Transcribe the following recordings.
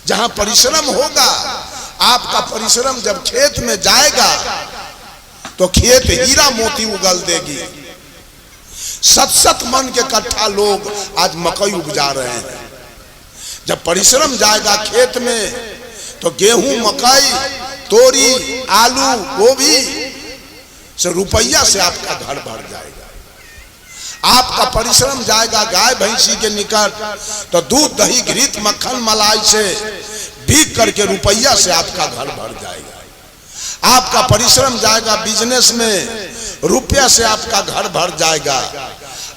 जहां परिश्रम होगा, आपका परिश्रम जब खेत में जाएगा तो खेत हीरा मोती उगल देगी। 7-7 मन के कट्ठा लोग आज मकई उपजा रहे हैं। जब परिश्रम जाएगा खेत में तो गेहूं, मकई, तोरी, आलू, गोभी से रुपया से आपका घर भर जाएगा। आपका परिश्रम जाएगा गाय भैंसी के निकट तो दूध, दही, घृत, मक्खन, मलाई से बिक करके रुपया से आपका घर भर जाएगा। आपका परिश्रम जाएगा बिजनेस में, रुपया से आपका घर भर जाएगा।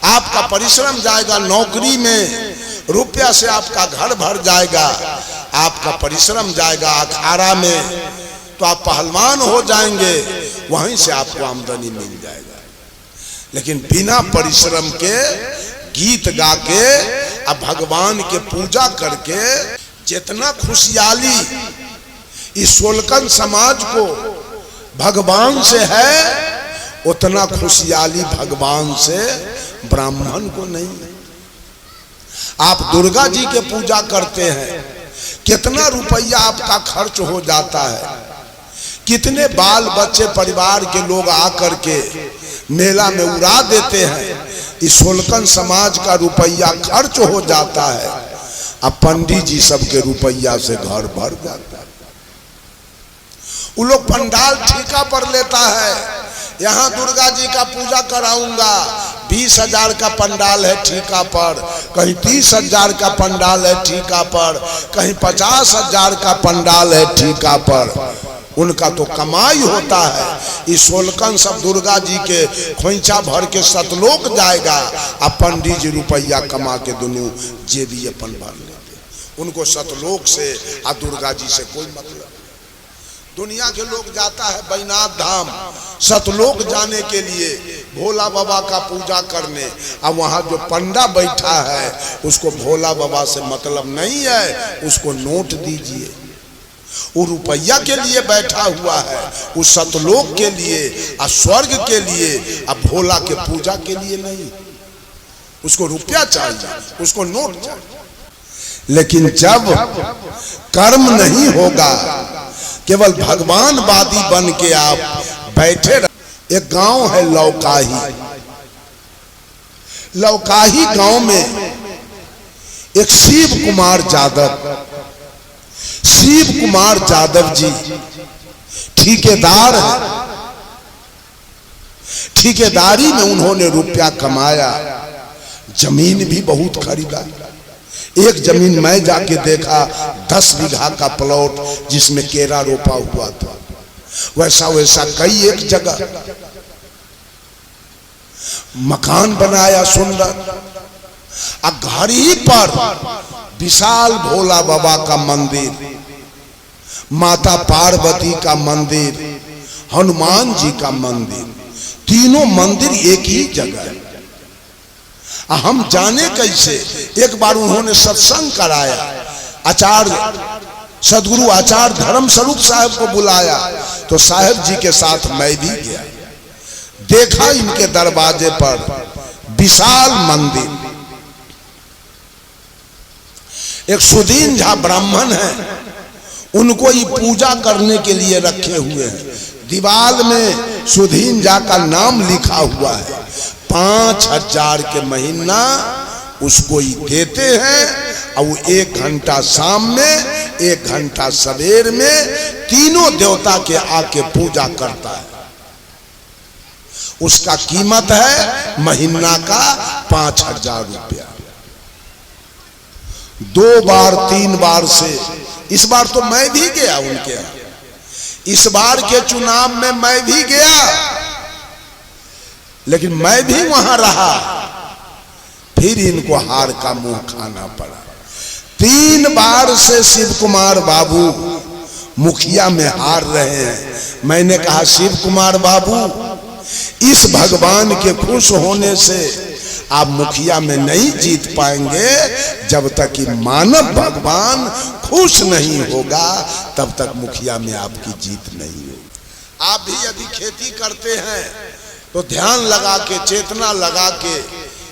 आपका परिश्रम जाएगा नौकरी में, रुपया से आपका घर भर जाएगा। आपका परिश्रम जाएगा अखाड़ा में तो आप पहलवान हो जाएंगे, वहीं से आपको आमदनी मिल जाएगा। लेकिन बिना परिश्रम के गीत गा के अब भगवान के पूजा करके जितना खुशहाली इस सोलकन समाज को भगवान से है, उतना खुशहाली भगवान से ब्राह्मण को नहीं है। आप दुर्गा जी के पूजा करते हैं, कितना रुपया आपका खर्च हो जाता है। कितने बाल बच्चे परिवार के लोग आकर के मेला में उड़ा देते हैं। इस सोलकन समाज का रुपया खर्च हो जाता है, अब पंडित जी सबके रुपया से घर भर जाता है। वो लोग पंडाल ठेका पर लेता है, यहाँ दुर्गा जी का पूजा कराऊंगा, 20,000 का पंडाल है ठेका पर, कहीं 30,000 का पंडाल है ठेका पर, कहीं 50,000 का पंडाल है ठेका पर। उनका तो कमाई होता है। इस सोलकन सब दुर्गा जी के खोइछा भर के सतलोक जाएगा, अब पंडित जी रुपया कमा के दोनों जेबी अपन भर लेते। उनको सतलोक से और दुर्गा जी से कोई मतलब। दुनिया के लोग जाता है बैनाथ धाम सतलोक जाने के लिए, भोला बाबा का पूजा करने। अब वहाँ जो पंडा बैठा है उसको भोला बाबा से मतलब नहीं है, उसको नोट दीजिए। वो रुपया के लिए बैठा हुआ है, उस सतलोक के लिए और स्वर्ग के लिए, अब भोला के पूजा के लिए नहीं। उसको रुपया चाहिए, उसको नोट चाहिए। लेकिन जब कर्म नहीं होगा, केवल भगवानवादी बन के आप बैठे रहे। एक गांव है लौकाही, लौकाही गांव में एक शिव कुमार यादव जी ठेकेदार है। ठेकेदारी में उन्होंने रुपया कमाया, जमीन भी बहुत खरीदा। एक जमीन मैं जाके देखा 10 बीघा का प्लॉट जिसमें केरा रोपा हुआ था। वैसा वैसा कई एक जगह मकान बनाया सुंदर। घर ही पर विशाल भोला बाबा का मंदिर, माता पार्वती का मंदिर, हनुमान जी का मंदिर, तीनों मंदिर एक ही जगह है। हम जाने कैसे। एक बार उन्होंने सत्संग कराया, आचार्य सदगुरु आचार्य धर्म स्वरूप साहब को बुलाया, तो साहब जी के साथ मैं भी गया। देखा इनके दरवाजे पर विशाल मंदिर। एक सुदीन झा ब्राह्मण है, उनको ही पूजा करने के लिए रखे हुए हैं। दीवार में सुदीन झा का नाम लिखा हुआ है। 5,000 के महीना उसको ही देते हैं, और वो 1 घंटा शाम में 1 घंटा सवेर में तीनों देवता के आके पूजा करता है। उसका कीमत है महीना का 5,000 रुपया। 2 बार 3 बार से, इस बार तो मैं भी गया उनके यहाँ। इस बार के चुनाव में मैं भी गया, लेकिन मैं भी वहां रहा, फिर इनको हार का मुंह खाना पड़ा। 3 बार से शिव कुमार बाबू मुखिया में हार रहे हैं। मैंने कहा शिव कुमार बाबू, इस भगवान के खुश होने से आप मुखिया में नहीं जीत पाएंगे। जब तक कि मानव भगवान खुश नहीं होगा तब तक मुखिया में आपकी जीत नहीं होगी। आप भी यदि खेती करते हैं तो ध्यान लगा के, चेतना लगा के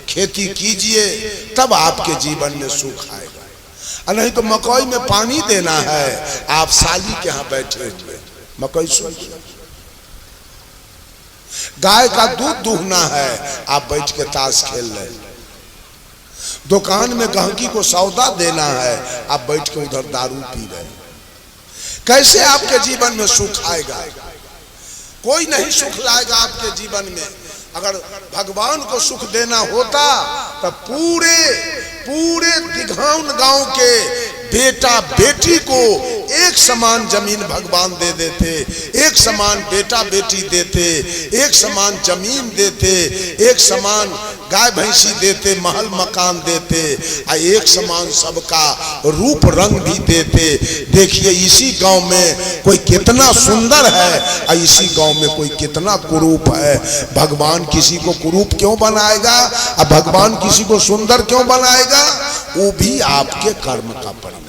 खेती कीजिए, तब आपके जीवन में सुख आएगा। और नहीं तो मकई में पानी देना है, आप साली के यहाँ बैठे हुए मकई सुन। गाय का दूध दूहना है, आप बैठ के ताश खेल रहे। दुकान में गहकी को सौदा देना है, आप बैठ के उधर दारू पी रहे। कैसे आपके जीवन में सुख आएगा? कोई नहीं सुख लाएगा आपके जीवन में। अगर भगवान को सुख देना होता तो पूरे पूरे दिघाउन गांव के बेटा बेटी को एक समान जमीन भगवान दे देते, एक समान बेटा बेटी देते, एक समान जमीन देते, एक समान गाय भैंसी देते, महल मकान देते, और एक समान सबका रूप रंग भी देते। देखिए इसी गांव में कोई कितना सुंदर है और इसी गांव में कोई कितना कुरूप है। भगवान किसी को कुरूप क्यों बनाएगा और भगवान किसी को सुंदर क्यों बनाएगा? वो भी आपके कर्म का परिणाम।